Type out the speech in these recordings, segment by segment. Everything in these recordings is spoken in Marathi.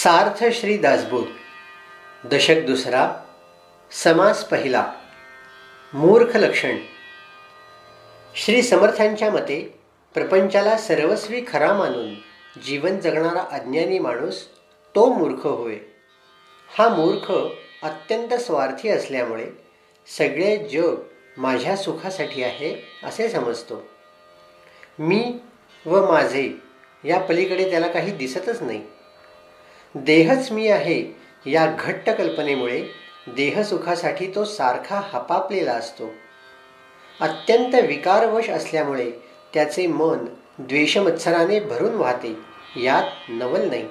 सार्थ श्री दासबोध. दशक दुसरा. समास पहिला. मूर्ख लक्षण. श्री समर्थांच्या मते प्रपंचाला सर्वस्वी खरा मानून जीवन जगणारा अज्ञानी माणूस तो मूर्ख होय. हा मूर्ख अत्यंत स्वार्थी असल्यामुळे सगळे जग माझ्या सुखासाठी आहे असे समजतो. मी व माझे या पलीकडे त्याला काही दिसतच नाही. देहच मी आहे या घट्ट कल्पनेमुळे देहसुखासाठी तो सारखा हपापलेला असतो. अत्यंत विकारवश असल्यामुळे त्याचे मन द्वेषमत्सराने भरून वाहते, यात नवल नाही.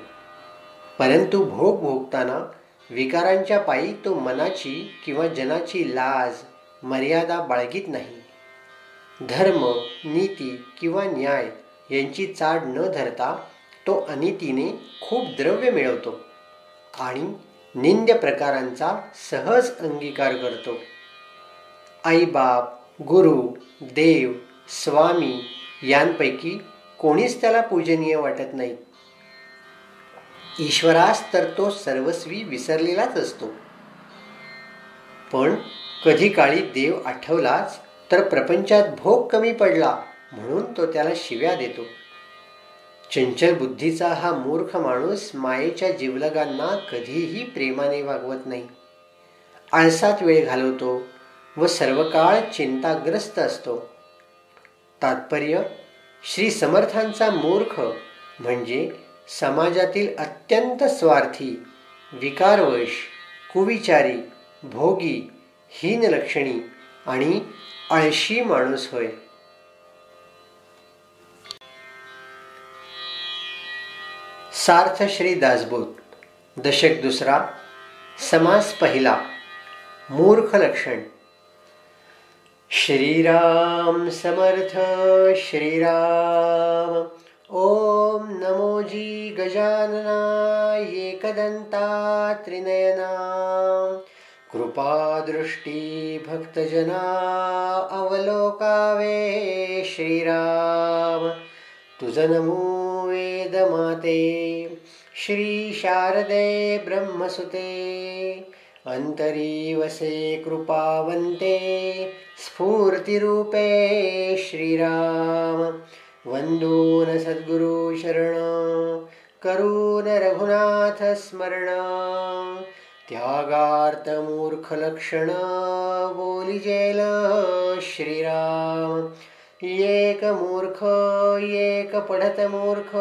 परंतु भोग भोगताना विकारांच्या पायी तो मनाची किंवा जनाची लाज मर्यादा बाळगीत नाही. धर्म, नीती किंवा न्याय यांची चाड न धरता तो अनितीने खूप द्रव्य मिळवतो आणि निंद्य प्रकारांचा सहज अंगीकार करतो. आईबाप, गुरु, देव, स्वामी यांपैकी कोणीच त्याला पूजनीय वाटत नाही. ईश्वरास तर तो सर्वस्वी विसरलेलाच असतो. पण कधी काळी देव आठवलाच तर प्रपंचात भोग कमी पडला म्हणून तो त्याला शिव्या देतो. चंचल बुद्धीचा हा मूर्ख माणूस मायेच्या जिवलगांना कधीही प्रेमाने वागवत नाही. आळसात वेळ घालवतो व सर्व काळ चिंताग्रस्त असतो. तात्पर्य: श्री समर्थांचा मूर्ख म्हणजे समाजातील अत्यंत स्वार्थी, विकारवश, कुविचारी, भोगी, हीनलक्षणी आणि आळशी माणूस होय. सार्थ श्री दासबोध. दशक दुसरा. समास पहिला. मूर्ख लक्षण. श्रीराम समर्थ. श्रीराम. ओम नमोजी गजाननाय एकदंता त्रिनयना. कृपादृष्टी भक्तजना अवलोकावे. श्रीराम तुझ नमो वेदमाते. श्री शारदे ब्रह्मसुते. अंतरी वसे कृपावंते. स्फूर्तिरूपे. श्रीराम वंदून सद्गुरु शरण. करून रघुनाथ स्मरण. त्यागार्थ मूर्ख लक्षण बोलिजेल. श्रीराम एक मूर्ख एक पढत मूर्ख.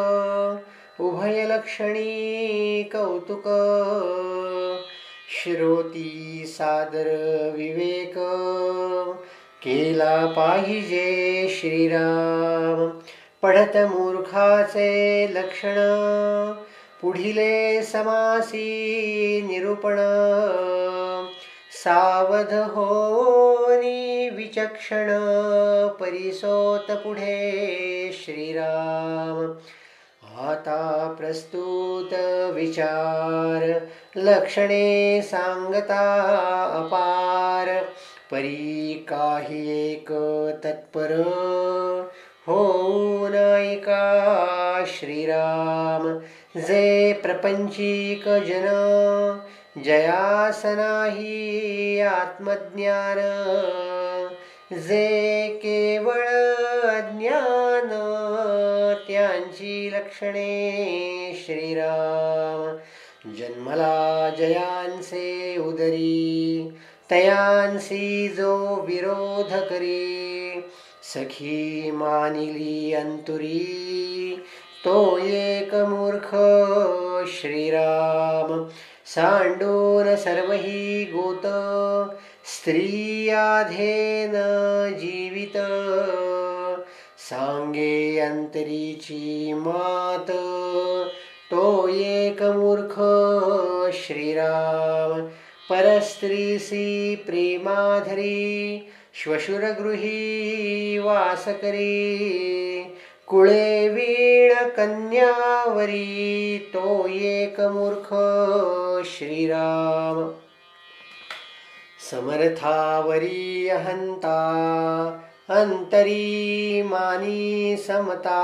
उभय लक्षणी कौतुक. श्रोती सादर विवेक. केला पाहिजे श्रीराम. पढत मूर्खाचे लक्षण. पुढिले समासी निरूपण. सावध होनी विचक्षण. परिसोत पुढे श्रीराम. आता प्रस्तुत विचार. लक्षणे सांगता अपार. परी काही एक तत्पर. होऊन ऐका श्रीराम. जे प्रपंचिक जन. जयास नाही आत्मज्ञान. जे केवळ अज्ञान. त्यांची लक्षणे श्रीराम. जन्मला जयांचे उदरी. तयांसी जो विरोध करी. सखी मानिली अंतुरी. तो एक मूर्ख श्रीराम. सांडून सर्वही गोत. स्त्री आधेन जीवित. सांगे अंतरीची मात. तो एक मूर्ख श्रीराम. परस्त्रीसी प्रेमाधरी. श्वशुरगृही वास करी. कुळे वीण कन्यावरी. तो एक मूर्ख श्रीराम. समर्थावरी अहंता. अंतरी मानी समता.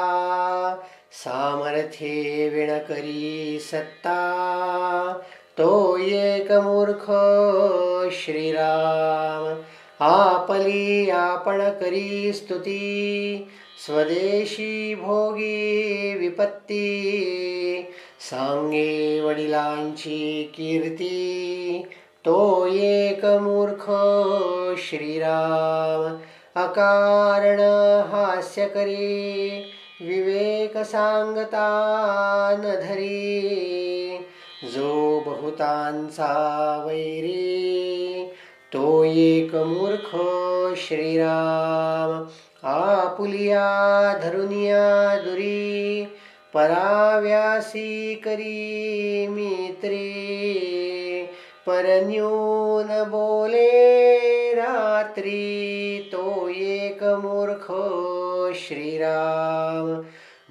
सामर्थ्ये विण करी सत्ता तो एक मूर्ख श्रीराम आपली आपण करी स्तुती स्वदेशी भोगी विपत्ती सांगे वडिलांची कीर्ती तो एक मूर्ख श्रीराम अकारण हास्य करी विवेक सांगता न धरी जो बहुतांचा वैरी तो एक मूर्ख श्रीराम आपुलिया धरुनिया दुरी पराव्यासी करी मित्री परन्यून बोले रात्री तो एक मूर्ख श्रीराम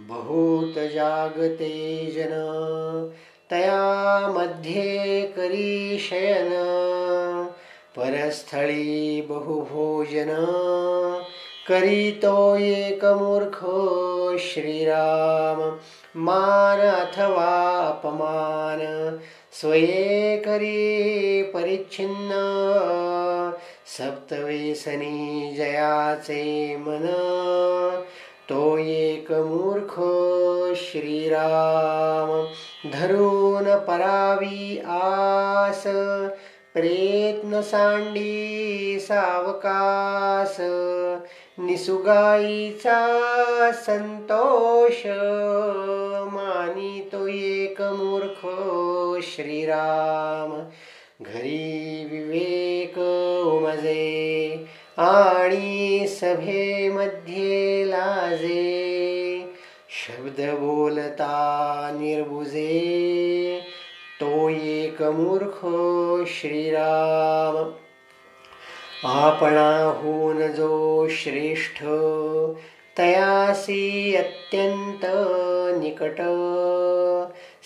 बहुत जागते जन तया मध्ये करी शयन परस्थळी बहुभोजन करी तो एक मूर्ख श्रीराम मान अथवा अपमान स्वये करी परिच्छिन्न सप्तवेसनी जयाचे मन तो एक मूर्ख श्रीराम धरून परावी आस प्रयत्न सांडी सावकास निसुगाईचा संतोष मानी तो एक मूर्ख श्रीराम घरी विवेक उमजे आणि सभेमध्ये लाजे शब्द बोलता निर्बुजे तो एक मूर्ख श्रीराम आपणाहून जो श्रेष्ठ तयासी अत्यंत निकट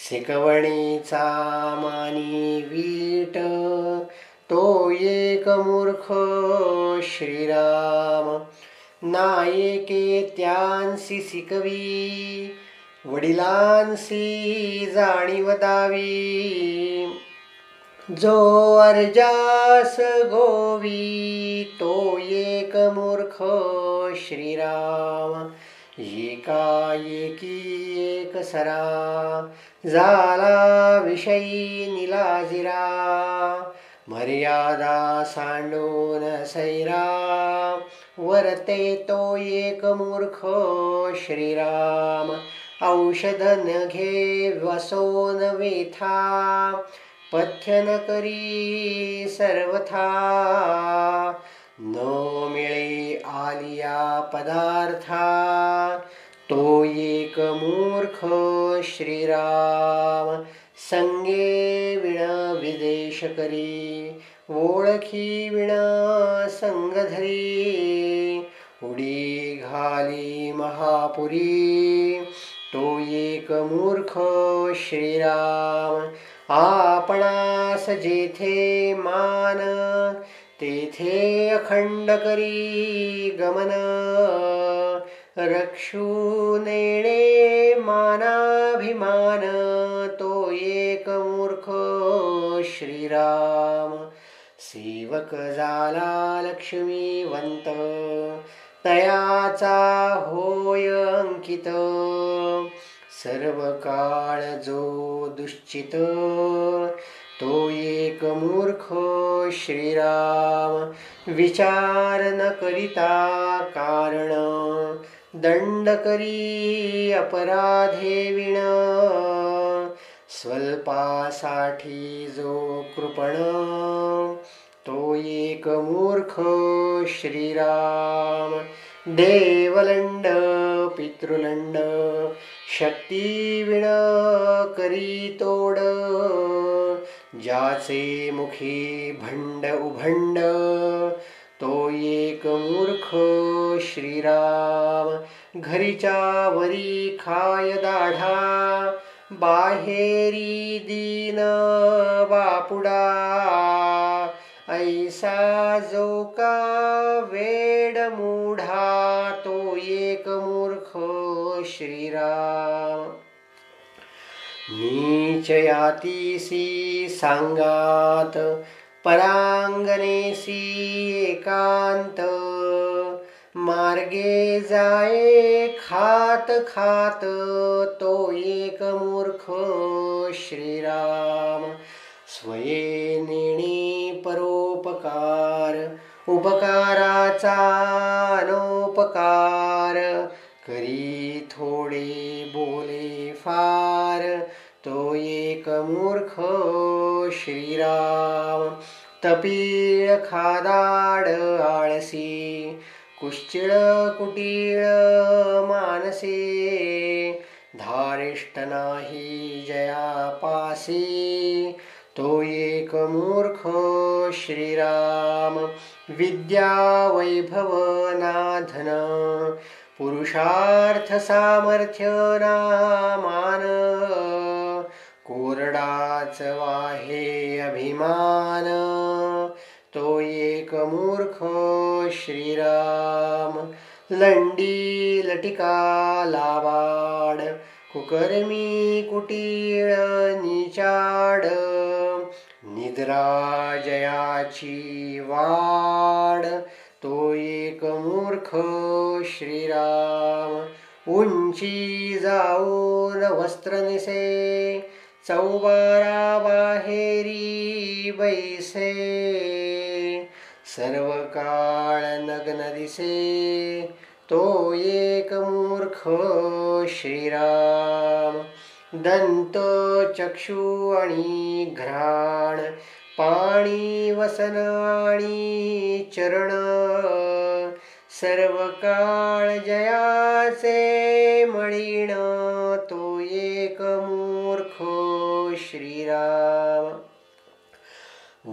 शिकवणीचा मानी वीट तो एक मूर्ख श्रीराम नायके त्यांसी शिकवी वडिलांसी जाणीव दावी जो अर्जास गोवी तो एक मूर्ख श्रीराम एकाएकी एक सरा झाला विषयी निलाजिरा मर्यादा सांडून सैरा वरते तो एक मूर्ख श्रीराम औषध न घे वसोन वेथा पथ्यन करी सर्वथा न मिळे आलिया पदार्था तो एक मूर्ख श्रीराम संगे विण विदेश करी ओळखी विण संग धरी उडी घाली महापुरी तो एक मूर्ख श्रीराम आपणास जेथे मान तेथे अखंड करी गमन रक्षू नेणे मानाभिमान तो एक मूर्ख श्रीराम सेवक झाला लक्ष्मीवंत तयाचा होय अंकित सर्व काळ जो दुश्चित तो एक मूर्ख श्रीराम विचार न करिता कारण दंड करी अपराधे विण स्वल्पासाठी जो कृपण तो एक मूर्ख श्रीराम देवलंड पितृलंड शक्ती विण करी तोड ज्याचे मुखी भंड उभंड तो एक मूर्ख श्रीराम घरीच्या वरी खाय दाढा बाहेरी दीन बापुडा ऐसा जो का वेड मूढा तो एक मूर्ख श्रीराम. नीच यातीसी सांगात परांगणेसी एकांत. मार्गे जाये खात खात तो एक मूर्ख श्रीराम. स्वये नेणे परोपकार उपकाराचा अनोपकार. करी थोडे बोले फार तो एक मूर्ख श्रीराम. तपीळ खादाड आळसी कुश्चिळ कुटीळ मानसे. धारिष्ट नाही जयापासी तो एक मूर्ख श्रीराम. विद्या वैभव ना धन पुरुषार्थ सामर्थ्य ना मान. कोरडाच वाहे अभिमान तो एक मूर्ख श्रीराम. लंडी लटिका लाबाड कुकर्मी कुटीळ निचाड. निद्रा जयाची वाड तो एक मूर्ख श्रीराम. उंची जाऊन वस्त्र निसे चौबारा बाहेरी बैसे. सर्व काळ नग्न दिसे तो एक मूर्ख श्रीराम. दंत चक्षु आणि घ्राण पाणी वसन आणि चरण. सर्व काळ जयाचे मळीण तो एक मूर्ख श्रीराम.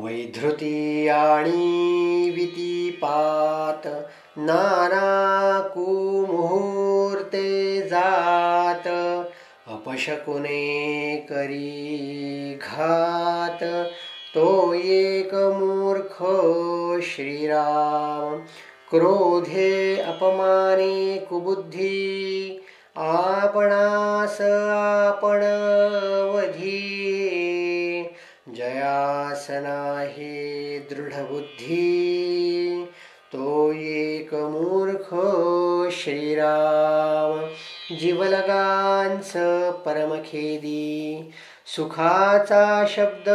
वैधृती आणि वितीपात नाना कुमुहूर्ते जात. अपशकुने करी घात तो एक मूर्ख श्रीराम. क्रोधे अपमाने कुबुद्धी आपणास आपण वधी. जयास नाही दृढबुद्धी तो एक मूर्ख श्रीराम. जीवलगांच परमखेदी सुखाचा शब्द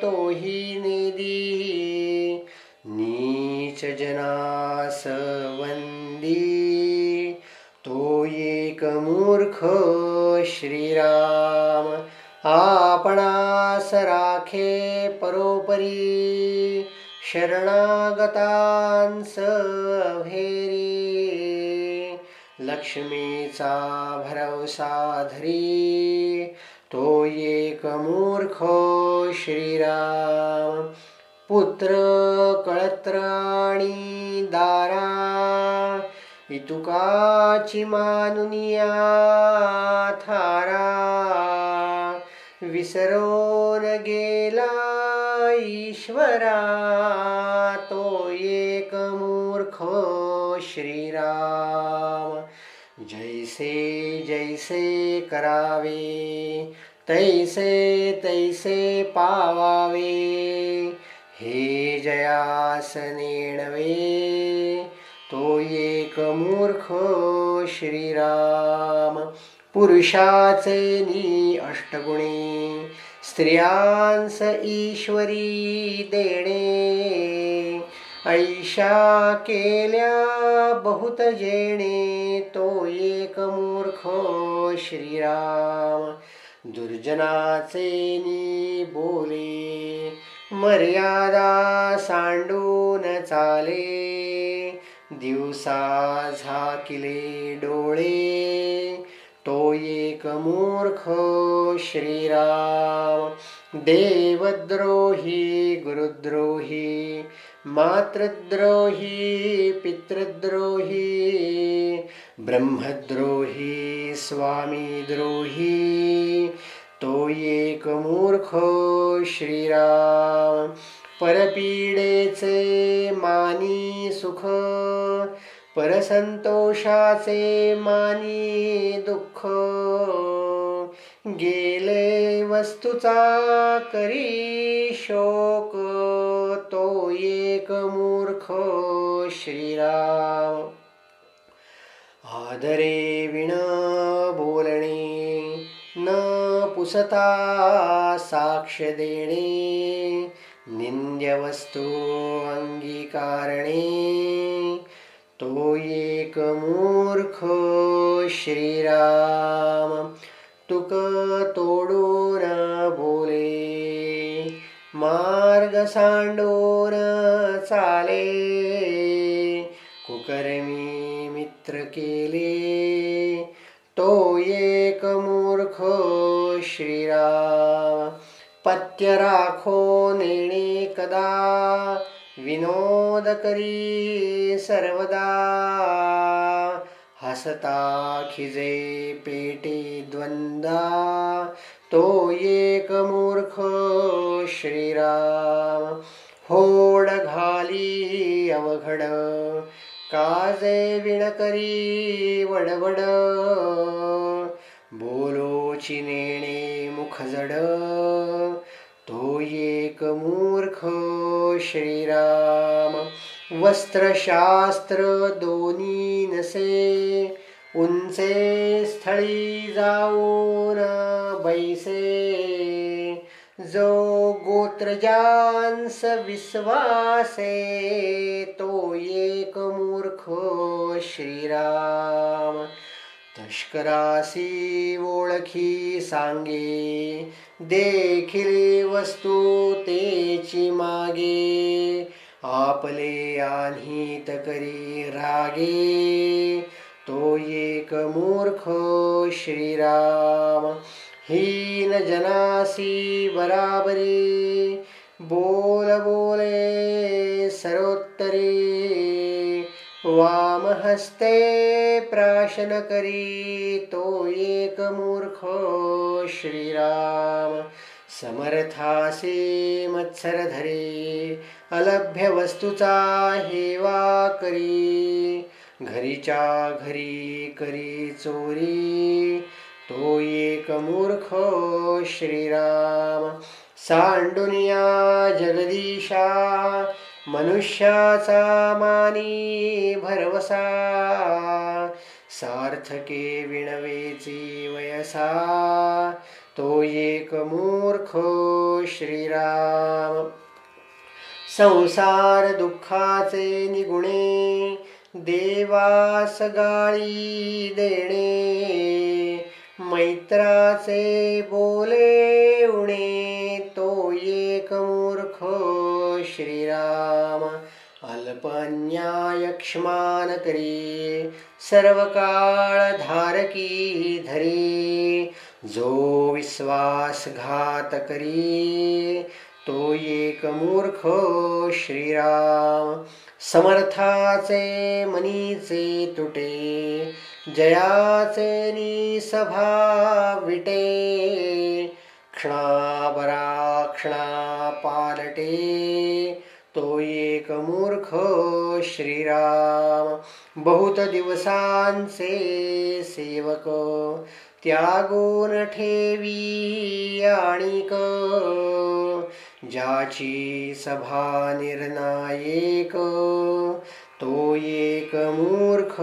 तोही नेदी. नीच जनास वंदी तो एक मूर्ख श्रीराम. आपणास राखे परोपरी शरणागतांस भेरी. लक्ष्मीचा भरवसा धरी तो एक मूर्ख श्रीराम. पुत्र कळत्र आणि दारा इतुकाची मानुनिया थारा. विसरून गेला ईश्वरा तो एक मूर्ख श्रीराम. जैसे जैसे करावे तैसे तैसे पावावे. हे जयास नेणवे तो एक मूर्ख श्रीराम. पुरुषाचे नि अष्टगुणे स्त्रियांस ईश्वरी देणे. ऐशा केल्या बहुत जेणे तो एक मूर्ख श्रीराम. दुर्जनाचे नि बोले मर्यादा सांडून चाले. दिवसा झाकिले डोळे तो एक मूर्ख श्रीराम. देवद्रोही गुरुद्रोही मातृद्रोही पितृद्रोही. ब्रह्मद्रोही स्वामीद्रोही तो एक मूर्ख श्रीराम. परपीडेचे मानी सुख परसंतोषाचे मानी दुःख, गेले वस्तूचा करी शोक, तो एक मूर्ख श्रीराम. आदरे विण बोलणे, न पुसता साक्ष देणे, निंद्य वस्तू अंगीकारणे, तो एक मूर्ख श्रीराम. तुक तोडून बोले, मार्ग सांडून चाले, कुकर्मी मित्र केले, तो एक मूर्ख श्रीराम. पथ्य राखो नेणे कदा, विनोद करी सर्वदा, हसता खिजे पेटे द्वंदा, तो एक मूर्ख श्रीराम. होड घाली अवघड, काजे विण करी वडवड, बोलोची नेणे मुख जड, तो एक मूर्ख श्रीराम. वस्त्रशास्त्र दोन्ही नसे, उंचे स्थळी जाऊन बैसे, जो गोत्रजांस विश्वासे, तो एक मूर्ख श्रीराम. तस्करासी ओळखी सांगे, देखिले वस्तू तेची मागे, आपले आन्हीत करी रागे, तो एक मूर्ख श्रीराम. हीन जनासी बराबरी, बोल बोले सरोत्तरे, वाम हस्ते प्राशन करी, तो एक मूर्ख श्रीराम. समर्थासी मत्सर धरे, अलभ्य वस्तूचा हेवा करी, घरीच्या घरी करी चोरी, तो एक मूर्ख श्रीराम. सांडुनिया जगदीशा, मनुष्याचा मानी भरवसा, सार्थके विणवेची वयसा, तो एक मूर्ख श्रीराम. संसार दुःखाचे निगुणे, देवास गाळी देणे, मैत्राचे बोले उणे, तो एक मूर्ख श्रीराम. अल्पन्याय क्षमान करी, सर्व काळ धारकी धरी, जो विश्वासघात करी, तो एक मूर्ख श्रीराम. समर्थाचे मनीचे तुटे, जयाचे निसभा विटे, क्षणाभरा क्षणा पालटे, तो एक मूर्ख श्रीराम. बहुत दिवसांचे सेवक, त्यागून ठेवी आणिक, ज्याची सभा निर्णायक, तो एक मूर्ख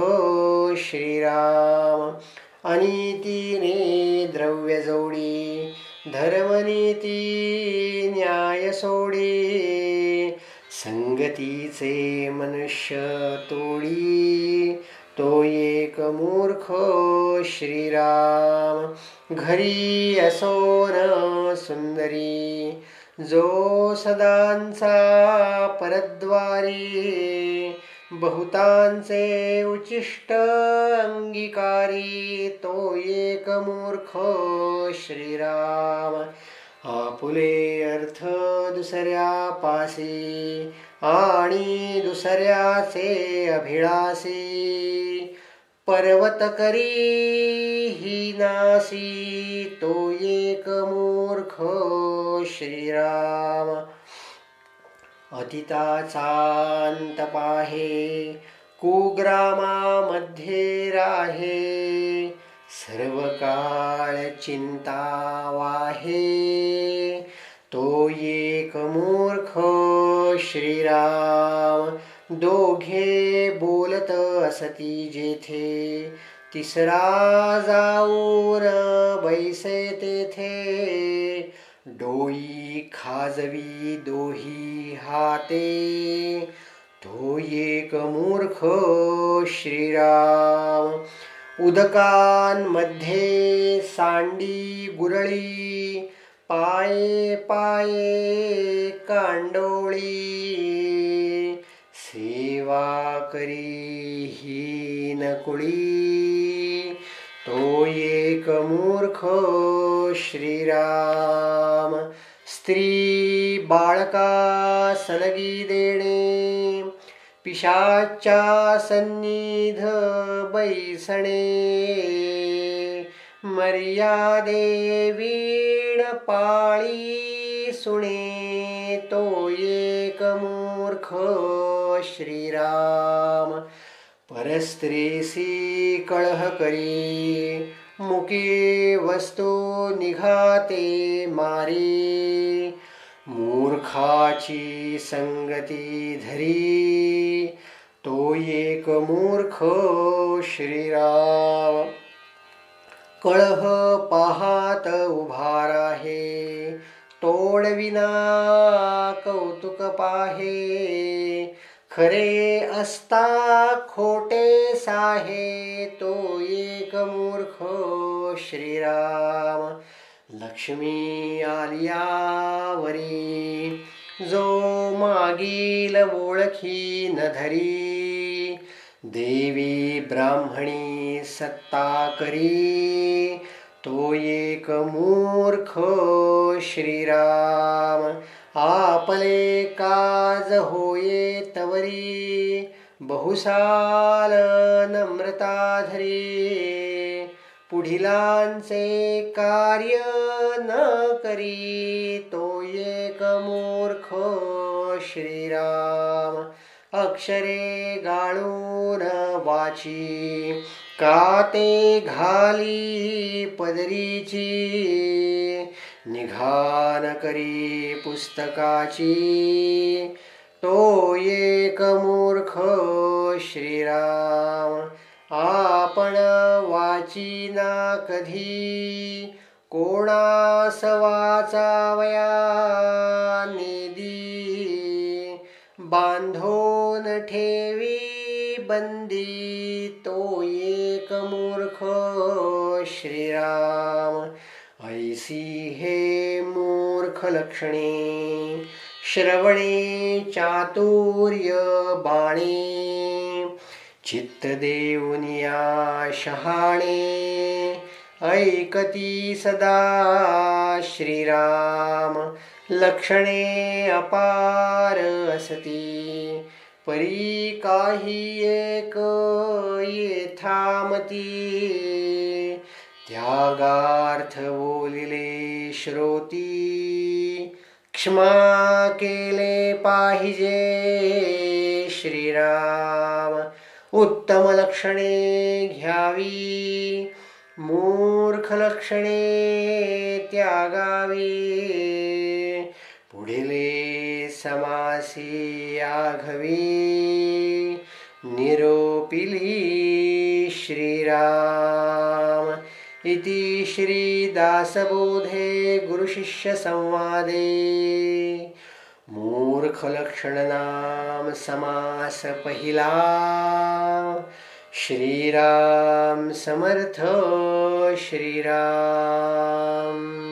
श्रीराम. अनितीने द्रव्य जोडी, धर्मनीती न्याय सोडी, संगतीचे मनुष्य तोडी, तो एक मूर्ख श्रीराम. घरी असोन सुंदरी, जो सदांचा परद्वारी, बहुतांचे उचिष्ट अंगीकारी, तो एक मूर्ख श्रीराम. आपुले अर्थ दुसऱ्या पासी, आणि दुसऱ्याचे अभिलाषी, पर्वत करी हीनासी, तो एक मूर्ख श्रीराम. अतीताचा अंत पाहे, कुग्रामामध्ये राहे, सर्व काळ चिंता वाहे. तो एक मूर्ख श्रीराम, दोघे बोलत असती जेथे, तिसरा जाऊन बैसे तेथे. डोई खाजवी दोही हाते, तो एक मूर्ख श्रीराम. उदकांमध्ये सांडी गुरळी, पाये पाये कांडोळी. सेवा करी हीन कुळी, तो एक मूर्ख श्रीराम. स्त्री बाळका सलगी देणे, पिशाच्या सन्निध बैसणे. मर्यादे वीण पाळी सुणे, तो एक मूर्ख श्रीराम. परस्त्रीसी कळह करी, मुकी वस्तू निघाते मारी. मूर्खाची संगती धरी, तो एक मूर्ख श्रीराम. कळह पाहात उभा राहे, तोडविना कौतुक पाहे. खरे असता खोटे साहे, तो एक मूर्ख श्रीराम. लक्ष्मी आलियावरी, जो मागील ओळखी न धरी. देवी ब्राह्मणी सत्ता करी, तो एक मूर्ख श्रीराम. आपले काज होये तवरी, बहुसाल नम्रता धरी. पुढिलांचे कार्य न करी, तो एक मूर्ख श्रीराम. अक्षरे गाळून वाची, काते घाली पदरीची. निघान करी पुस्तकाची, तो एक मूर्ख श्रीराम. आपण वाचिना कधी, कोणास वाचावया निधी. बांधून ठेवी बंदी, तो एक मूर्ख श्रीराम. ऐसी हे मूर्ख लक्षणे, श्रवणे चातुर्य बाणे. चित्त देऊनिया शहाणे, ऐकती सदा श्रीराम. लक्षणे अपार असती, परी काही एक येथामती. त्यागार्थ बोलिले श्रोती, क्षमा केले पाहिजे श्रीराम. उत्तम लक्षणे घ्यावी, मूर्ख लक्षणे त्यागावी. पुढिले समासी आघवी, निरोपिली श्रीराम. इति श्री दासबोधे गुरुशिष्य संवादे मूर्ख लक्षण नाम समास पहिला. श्रीराम समर्थ श्रीराम.